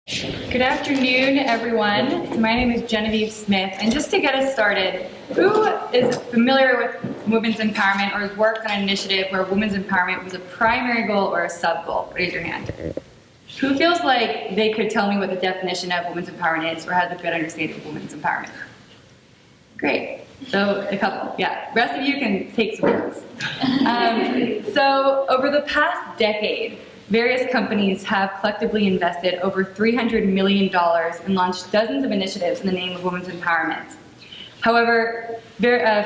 Good afternoon, everyone. So my name is Genevieve Smith, and just to get us started, who is familiar with women's empowerment or has worked on an initiative where women's empowerment was a primary goal or a sub-goal? Raise your hand. Who feels like they could tell me what the definition of women's empowerment is or has a good understanding of women's empowerment? Great. So a couple, yeah. The rest of you can take some notes. So over the past decade, various companies have collectively invested over $300 million and launched dozens of initiatives in the name of women's empowerment. However,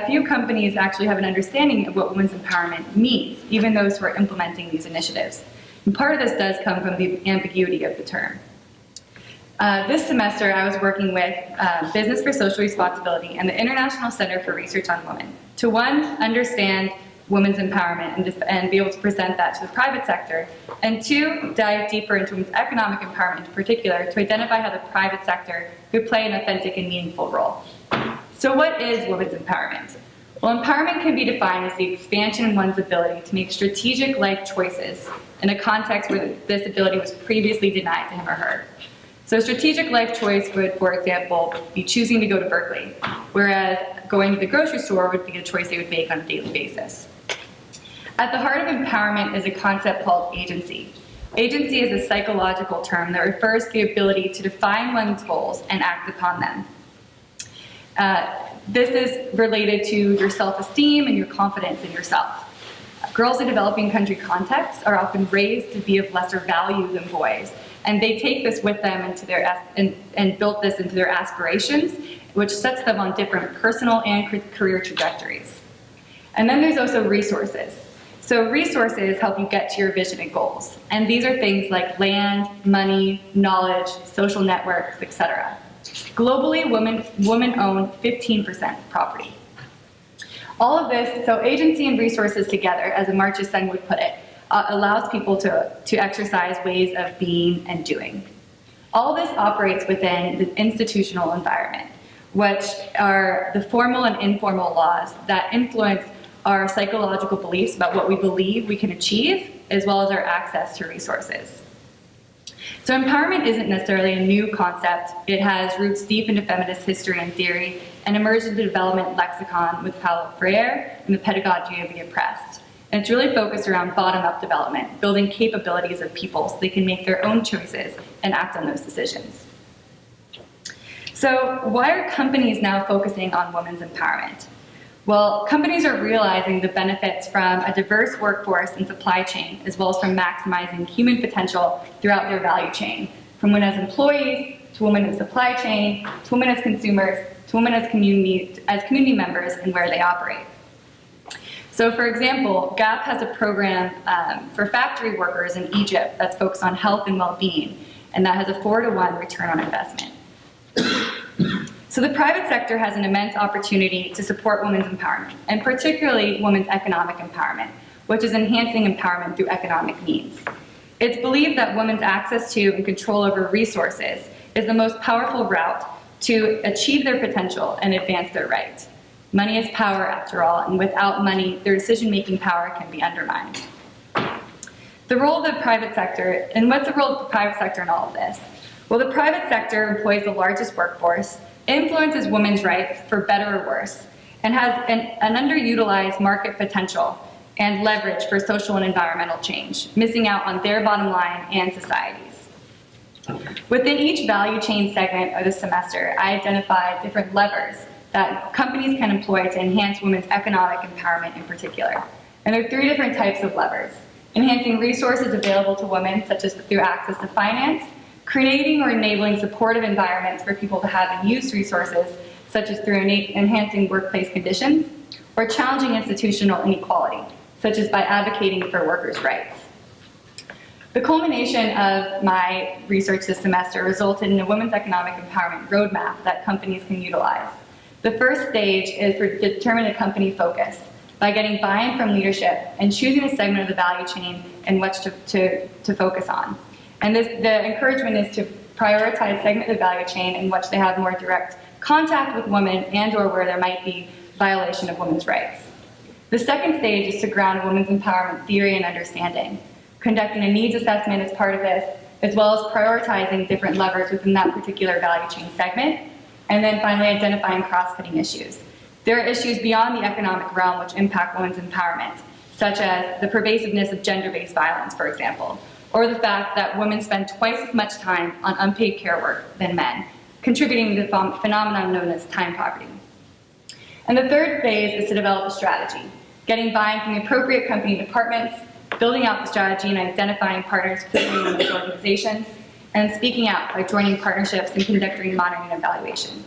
few companies actually have an understanding of what women's empowerment means, even those who are implementing these initiatives. And part of this does come from the ambiguity of the term. This semester, I was working with Business for Social Responsibility and the International Center for Research on Women to, one, understand women's empowerment and be able to present that to the private sector, and two, dive deeper into women's economic empowerment in particular to identify how the private sector could play an authentic and meaningful role. So what is women's empowerment? Well, empowerment can be defined as the expansion in one's ability to make strategic life choices in a context where this ability was previously denied to him or her. So a strategic life choice would, for example, be choosing to go to Berkeley, whereas going to the grocery store would be a choice they would make on a daily basis. At the heart of empowerment is a concept called agency. Agency is a psychological term that refers to the ability to define one's goals and act upon them. This is related to your self-esteem and your confidence in yourself. Girls in developing country contexts are often raised to be of lesser value than boys, and they take this with them into their and built this into their aspirations, which sets them on different personal and career trajectories. And then there's also resources. So resources help you get to your vision and goals. And these are things like land, money, knowledge, social networks, etc. Globally, women own 15% of property. All of this, so agency and resources together, as a March's son would put it, allows people to exercise ways of being and doing. All this operates within the institutional environment, which are the formal and informal laws that influence our psychological beliefs about what we believe we can achieve, as well as our access to resources. So empowerment isn't necessarily a new concept. It has roots deep into feminist history and theory and emerged into the development lexicon with Paulo Freire and the pedagogy of the oppressed. And it's really focused around bottom-up development, building capabilities of people so they can make their own choices and act on those decisions. So why are companies now focusing on women's empowerment? Well, companies are realizing the benefits from a diverse workforce and supply chain, as well as from maximizing human potential throughout their value chain, from women as employees, to women in supply chain, to women as consumers, to women as community members and where they operate. So for example, GAP has a program for factory workers in Egypt that's focused on health and well-being, and that has a 4-to-1 return on investment. So the private sector has an immense opportunity to support women's empowerment, and particularly women's economic empowerment, which is enhancing empowerment through economic means. It's believed that women's access to and control over resources is the most powerful route to achieve their potential and advance their rights. Money is power, after all, and without money, their decision-making power can be undermined. The role of the private sector, and what's the role of the private sector in all of this? Well, the private sector employs the largest workforce, influences women's rights for better or worse, and has an underutilized market potential and leverage for social and environmental change, missing out on their bottom line and societies. Within each value chain segment of the semester, I identified different levers that companies can employ to enhance women's economic empowerment in particular. And there are 3 different types of levers: enhancing resources available to women, such as through access to finance, creating or enabling supportive environments for people to have and use resources, such as through enhancing workplace conditions, or challenging institutional inequality, such as by advocating for workers' rights. The culmination of my research this semester resulted in a women's economic empowerment roadmap that companies can utilize. The first stage is to determine a company focus by getting buy-in from leadership and choosing a segment of the value chain in which to focus on. And the encouragement is to prioritize a segment of the value chain in which they have more direct contact with women and or where there might be violation of women's rights. The second stage is to ground women's empowerment theory and understanding, conducting a needs assessment as part of this, as well as prioritizing different levers within that particular value chain segment, and then finally identifying cross-cutting issues. There are issues beyond the economic realm which impact women's empowerment, such as the pervasiveness of gender-based violence, for example, or the fact that women spend twice as much time on unpaid care work than men, contributing to the phenomenon known as time poverty. And the third phase is to develop a strategy, getting buy-in from the appropriate company departments, building out the strategy and identifying partners within women's organizations, and speaking out by joining partnerships and conducting monitoring and evaluation.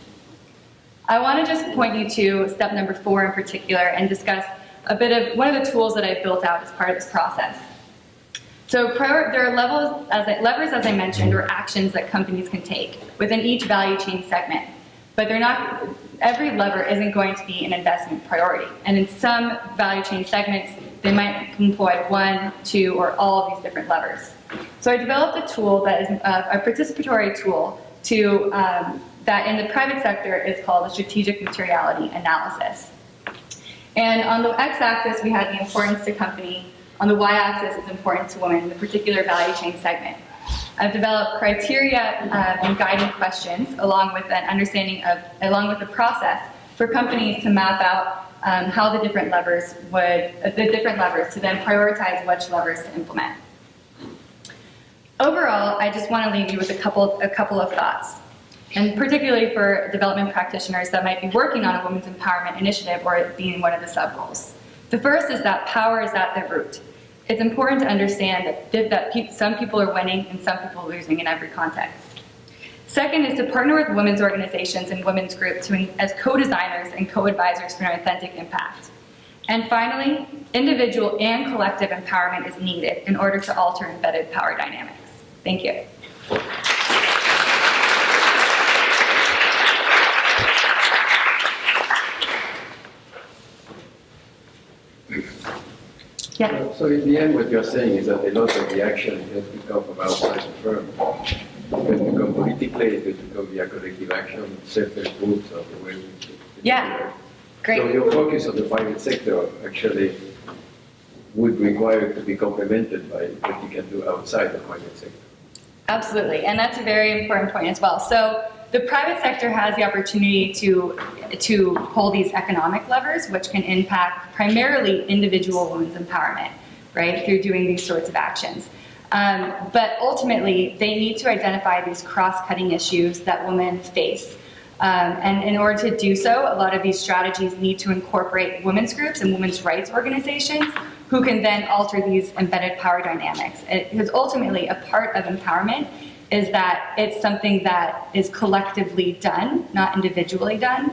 I want to just point you to step number 4 in particular and discuss a bit of one of the tools that I've built out as part of this process. So there are levers, as I mentioned, or actions that companies can take within each value chain segment, but every lever isn't going to be an investment priority. And in some value chain segments, they might employ 1, 2, or all of these different levers. So I developed a tool that is a participatory tool that in the private sector is called a strategic materiality analysis. And on the x-axis, we had the importance to company. On the y-axis is important to women in the particular value chain segment. I've developed criteria and guiding questions along with the process for companies to map out how the different levers to then prioritize which levers to implement. Overall, I just want to leave you with a couple of thoughts, and particularly for development practitioners that might be working on a women's empowerment initiative or it being one of the sub-roles. The first is that power is at the root. It's important to understand that some people are winning and some people are losing in every context. Second is to partner with women's organizations and women's groups as co-designers and co-advisors for an authentic impact. And finally, individual and collective empowerment is needed in order to alter embedded power dynamics. Thank you. Yeah. So in the end, what you're saying is that a lot of the action has to come from outside the firm. It has to come politically, it has to come via collective action, self-help groups, or the way we do it. Yeah, great. So your focus on the private sector actually would require to be complemented by what you can do outside the private sector. Absolutely, and that's a very important point as well. So the private sector has the opportunity to pull these economic levers, which can impact primarily individual women's empowerment, right, through doing these sorts of actions. But ultimately, they need to identify these cross-cutting issues that women face. And in order to do so, a lot of these strategies need to incorporate women's groups and women's rights organizations who can then alter these embedded power dynamics. Because ultimately, a part of empowerment is that it's something that is collectively done, not individually done.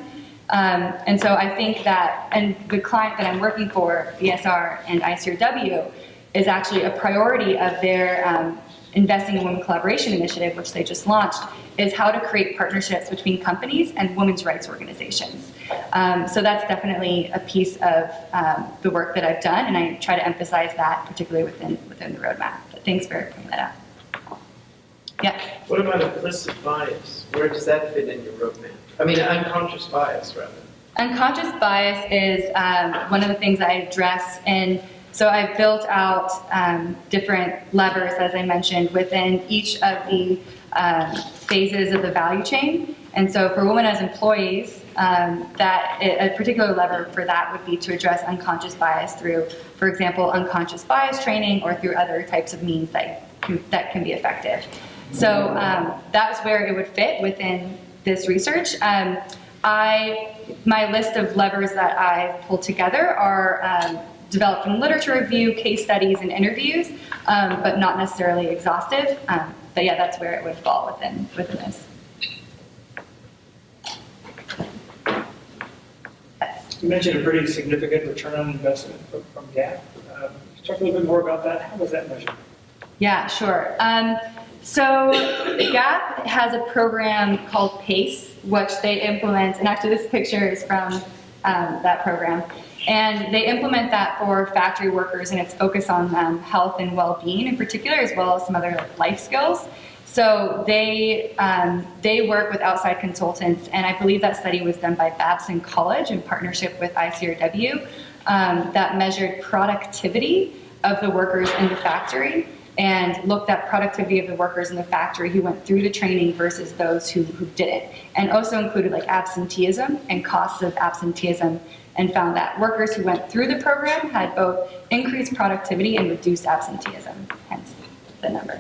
And so I think that, and the client that I'm working for, BSR and ICRW, is actually a priority of their Investing in Women Collaboration initiative, which they just launched, is how to create partnerships between companies and women's rights organizations. So that's definitely a piece of the work that I've done, and I try to emphasize that particularly within the roadmap. But thanks for pointing that out. Yeah. What about implicit bias? Where does that fit in your roadmap? I mean, unconscious bias, rather. Unconscious bias is one of the things I address, and so I've built out different levers, as I mentioned, within each of the phases of the value chain. And so for women as employees, a particular lever for that would be to address unconscious bias through, for example, unconscious bias training or through other types of means that can be effective. So that's where it would fit within this research. My list of levers that I've pulled together are developed from literature review, case studies, and interviews, but not necessarily exhaustive. But yeah, that's where it would fall within this. Yes. You mentioned a pretty significant return on investment from GAP. Talk a little bit more about that. How was that measured? Yeah, sure. So GAP has a program called PACE, which they implement, and actually this picture is from that program. And they implement that for factory workers, and it's focused on health and well-being in particular, as well as some other life skills. So they work with outside consultants, and I believe that study was done by Babson College in partnership with ICRW that measured productivity of the workers in the factory and looked at productivity of the workers in the factory who went through the training versus those who didn't, and also included like absenteeism and costs of absenteeism, and found that workers who went through the program had both increased productivity and reduced absenteeism, hence the number.